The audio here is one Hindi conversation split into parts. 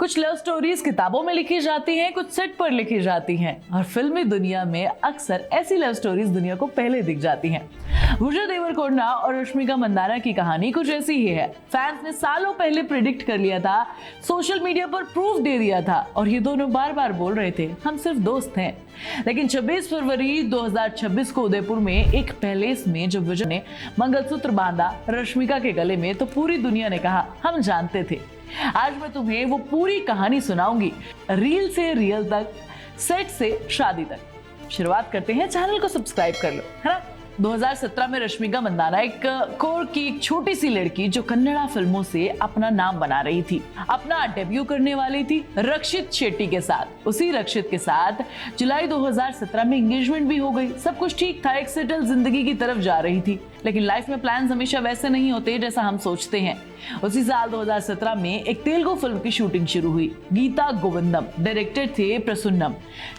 कुछ लव स्टोरीज किताबों में लिखी जाती हैं, कुछ सेट पर लिखी जाती हैं और फिल्मी दुनिया में अक्सर ऐसी लव स्टोरीज दुनिया को पहले दिख जाती हैं। विजय देवरकोंडा और रश्मिका मंदाना की कहानी कुछ ऐसी ही है। फैंस ने सालों पहले प्रिडिक्ट कर लिया था, सोशल मीडिया पर प्रूफ दे दिया था और ये दोनों बार बार बोल रहे थे हम सिर्फ दोस्त हैं। लेकिन 26 फरवरी 2026 को उदयपुर में एक पैलेस में जब विजय ने मंगलसूत्र बांधा रश्मिका के गले में तो पूरी दुनिया ने कहा हम जानते थे। आज मैं तुम्हें वो पूरी कहानी सुनाऊंगी, रील से रियल तक, सेट से शादी तक। शुरुआत करते हैं, चैनल को सब्सक्राइब कर लो, है ना। 2017 में रश्मिका मंदाना एक कोर की एक छोटी सी लड़की जो कन्नड़ा फिल्मों से अपना नाम बना रही थी, अपना डेब्यू करने वाली थी रक्षित शेट्टी के साथ। उसी रक्षित के साथ जुलाई 2017 में एंगेजमेंट भी हो गई। सब कुछ ठीक था, एक सेटल जिंदगी की तरफ जा रही थी। लेकिन लाइफ में प्लान्स हमेशा वैसे नहीं होते जैसा हम सोचते हैं। उसी साल 2017 में एक तेलुगु फिल्म की शूटिंग शुरू हुई। गीता गोविंदम डायरेक्टर थे प्रसन्नम।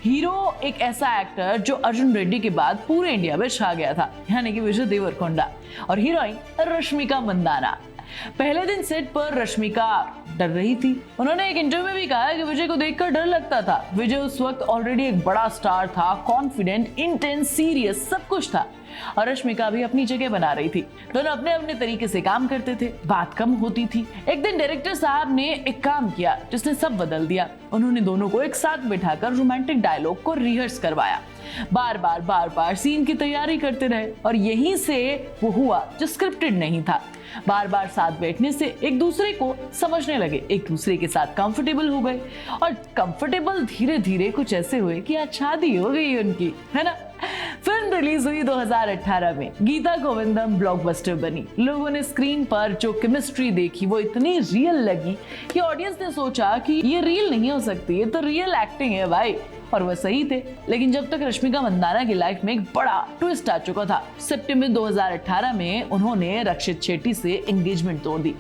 हीरो एक ऐसा एक्टर जो अर्जुन रेड्डी के बाद पूरे इंडिया में छा गया था, यानी कि विजय देवरकोंडा, और हीरोइन रश्मिका मंदाना। पहले दिन सेट पर रश्मिका डर रही थी। उन्होंने एक इंटरव्यू में भी कहा कि विजय को देखकर डर लगता था। विजय उस वक्त ऑलरेडी एक बड़ा स्टार था, कॉन्फिडेंट, इंटेंस, सीरियस, सब कुछ था और रश्मिका भी अपनी जगह बना रही थी। दोनों अपने अपने तरीके से काम करते थे, बात कम होती थी। एक दिन डायरेक्टर साहब ने एक काम किया जिसने सब बदल दिया। उन्होंने दोनों को एक साथ बिठाकर रोमांटिक डायलॉग को रिहर्स करवाया। बार बार सीन की तैयारी करते रहे और यहीं से वो हुआ जो स्क्रिप्टेड नहीं था। बार बार साथ बैठने से एक दूसरे को समझने लगे, एक दूसरे के साथ कंफर्टेबल हो गए और कंफर्टेबल धीरे धीरे कुछ ऐसे हुए कि आज शादी हो गई उनकी, है ना। फिल्म रिलीज हुई 2018 में। गीता गोविंदम ब्लॉकबस्टर बनी। लोगों ने स्क्रीन पर जो केमिस्ट्री देखी वो इतनी रियल लगी कि ऑडियंस ने सोचा कि ये रियल नहीं हो सकती, ये तो रियल एक्टिंग है भाई, और वह सही थे। लेकिन जब तक रश्मिका मंदाना की लाइफ में एक बड़ा ट्विस्ट आ चुका था। सितंबर 2018 में उन्होंने रक्षित शेट्टी से एंगेजमेंट तोड़ दी।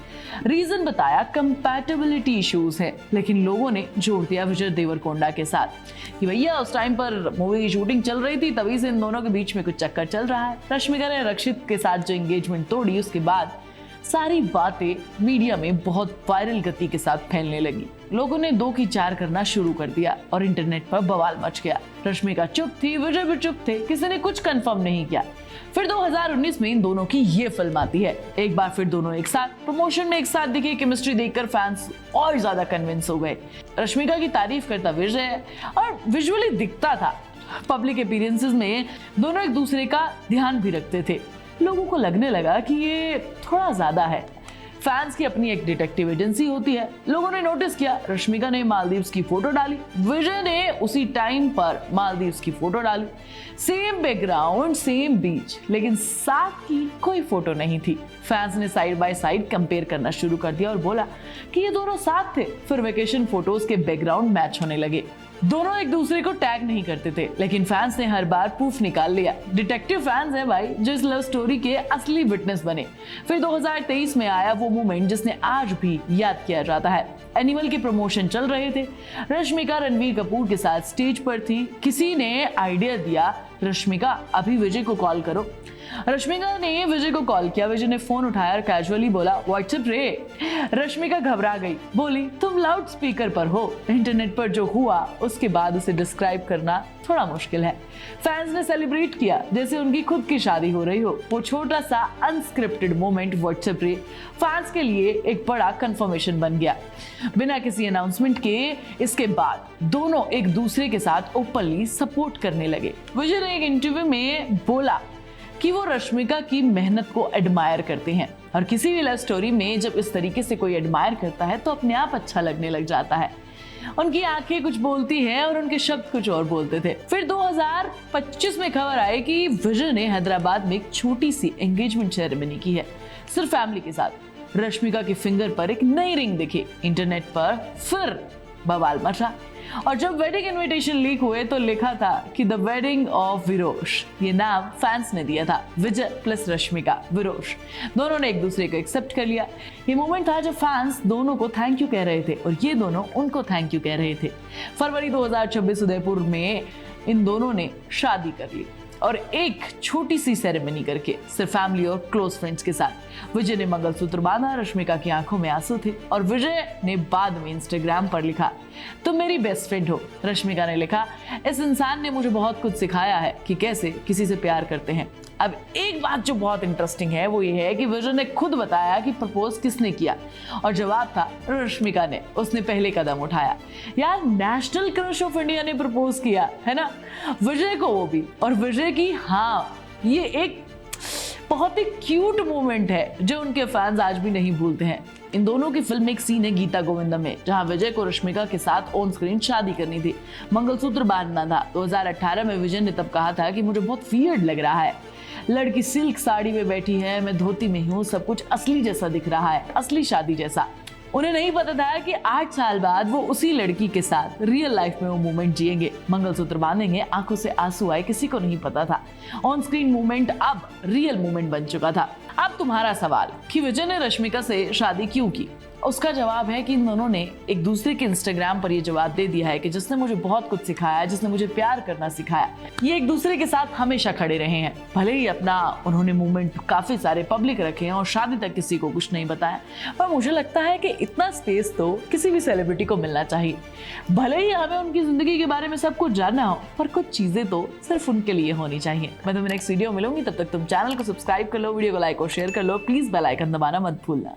रीजन बताया कंपैटिबिलिटी इश्यूज है, लेकिन लोगों ने जोड़ दिया विजय देवरकोंडा के साथ कि भैया उस टाइम पर मूवी की शूटिंग चल रही थी, तभी से इन दोनों के बीच में कुछ चक्कर चल रहा है। रश्मिका ने रक्षित के साथ जो एंगेजमेंट तोड़ी उसके बाद सारी बातें मीडिया में बहुत वायरल गति के साथ फैलने लगी। लोगों ने 2 की 4 करना शुरू कर दिया और इंटरनेट पर बवाल मच गया। रश्मिका चुप थी, विजय भी चुप थे, किसी ने कुछ कंफर्म नहीं किया। फिर 2019 में इन दोनों की ये फिल्म आती है। एक बार फिर दोनों एक साथ प्रमोशन में एक साथ दिखे। केमिस्ट्री देखकर फैंस और ज्यादा कन्विंस हो गए। रश्मिका की तारीफ करता विजय और विजुअली दिखता था। पब्लिक अपीयरेंसेस में दोनों एक दूसरे का ध्यान भी रखते थे। लोगों को लगने लगा कि ये थोड़ा ज्यादा है। फैंस की अपनी एक डिटेक्टिव एजेंसी होती है। लोगों ने नोटिस किया, रश्मिका ने मालदीव्स की फोटो डाली, विजय ने उसी टाइम पर मालदीव्स की फोटो डाली। सेम बैकग्राउंड, सेम बीच, लेकिन साथ की कोई फोटो नहीं थी। फैंस ने साइड बाय साइड कंपेयर करना शुरू कर दिया और बोला कि ये दोनों साथ थे। फिर वेकेशन फोटोज के बैकग्राउंड मैच होने लगे। दोनों एक दूसरे को टैग नहीं करते थे, लेकिन फैंस ने हर बार प्रूफ निकाल लिया। डिटेक्टिव फैंस हैं भाई जो इस लव स्टोरी के असली विटनेस बने। फिर 2023 में आया वो मोमेंट जिसने आज भी याद किया जाता है। एनिमल के प्रमोशन चल रहे थे। रश्मिका रणवीर कपूर के साथ स्टेज पर थी। किसी ने आइडिया दिया, रश्मिका अभी विजय को कॉल करो। रश्मिका ने विजय को कॉल किया। विजय ने फोन उठाया और कैजुअली बोला व्हाट्सएप रे। रश्मिका घबरा गई, बोली तुम लाउड स्पीकर पर हो। इंटरनेट पर जो हुआ उसके बाद उसे डिस्क्राइब करना थोड़ा मुश्किल है। फैंस ने सेलिब्रेट किया जैसे उनकी खुद की शादी हो रही हो। वो छोटा सा अनस्क्रिप्टेड मोमेंट व्हाट्सएप रे फैंस के लिए एक बड़ा कंफर्मेशन बन गया। बिना किसी अनाउंसमेंट के इसके बाद दोनों एक दूसरे के साथ ओपनली सपोर्ट करने लगे। विजय ने एक इंटरव्यू में बोला कि वो रश्मिका की मेहनत को एडमायर करते हैं और किसी भी लव स्टोरी में जब इस तरीके से कोई एडमायर करता है तो अपने आप अच्छा लगने लग जाता है। उनकी आंखें कुछ बोलती हैं और उनके शब्द कुछ और बोलते थे। फिर 2025 में खबर आई कि विजय ने हैदराबाद में एक छोटी सी एंगेजमेंट सेरेमनी की है, सिर्फ फैमिली के साथ। रश्मिका के फिंगर पर एक नई रिंग दिखी। इंटरनेट पर फिर बवाल मचा और जब वेडिंग इनविटेशन लीक हुए तो लिखा था कि द वेडिंग ऑफ विरोश। ये नाम फैंस ने दिया था। विजय प्लस रश्मिका, विरोश। दोनों ने एक दूसरे को एक्सेप्ट कर लिया। ये मोमेंट था जब फैंस दोनों को थैंक यू कह रहे थे और ये दोनों उनको थैंक यू कह रहे थे। फरवरी 2026 उदयपुर में इन दोनों ने शादी कर ली। और एक छोटी सी सेरेमनी करके सिर्फ फैमिली और क्लोज फ्रेंड्स के साथ। विजय ने मंगलसूत्र बांधा, रश्मिका की आंखों में आंसू थे और विजय ने बाद में इंस्टाग्राम पर लिखा, तुम मेरी बेस्ट फ्रेंड हो। रश्मिका ने लिखा, इस इंसान ने मुझे बहुत कुछ सिखाया है कि कैसे किसी से प्यार करते हैं। अब एक बात जो बहुत इंटरेस्टिंग है वो ये है कि विजय ने खुद बताया कि प्रपोज किसने किया और जवाब था रश्मिका ने। उसने पहले कदम उठाया। यार, नेशनल क्रश ऑफ इंडिया ने प्रपोज किया है ना, विजय को वो भी, और विजय की हाँ, ये एक बहुत ही क्यूट मोमेंट है जो उनके फैंस आज भी नहीं भूलते हैं। इन दोनों की फिल्म में एक सीन है गीता गोविंदम में, जहां विजय को रश्मिका के साथ ऑन स्क्रीन शादी करनी थी, मंगलसूत्र बांधना था। 2018 में विजय ने तब कहा था कि मुझे बहुत वियर्ड लग रहा है, लड़की सिल्क साड़ी में बैठी है, मैं धोती में हूँ, सब कुछ असली जैसा दिख रहा है, असली शादी जैसा। उन्हें नहीं पता था कि 8 साल बाद वो उसी लड़की के साथ रियल लाइफ में वो मोमेंट जिएंगे, मंगलसूत्र बांधेंगे, आंखों से आंसू आए, किसी को नहीं पता था। ऑन स्क्रीन मोमेंट अब रियल मोमेंट बन चुका था। अब तुम्हारा सवाल कि विजय ने रश्मिका से शादी क्यों की, उसका जवाब है कि इन दोनों ने एक दूसरे के इंस्टाग्राम पर ये जवाब दे दिया है कि जिसने मुझे बहुत कुछ सिखाया, जिसने मुझे प्यार करना सिखाया, ये एक दूसरे के साथ हमेशा खड़े रहे हैं। भले ही अपना उन्होंने मूवमेंट काफी सारे पब्लिक रखे हैं और शादी तक किसी को कुछ नहीं बताया, पर मुझे लगता है कि इतना स्पेस तो किसी भी सेलिब्रिटी को मिलना चाहिए। भले ही हमें उनकी जिंदगी के बारे में सब कुछ जानना हो, पर कुछ चीजें तो सिर्फ उनके लिए होनी चाहिए। मैं तुम्हें नेक्स्ट वीडियो मिलूंगी, तब तक तुम चैनल को सब्सक्राइब कर लो, वीडियो को लाइक और शेयर कर लो, प्लीज बेल आइकन दबाना मत भूलना।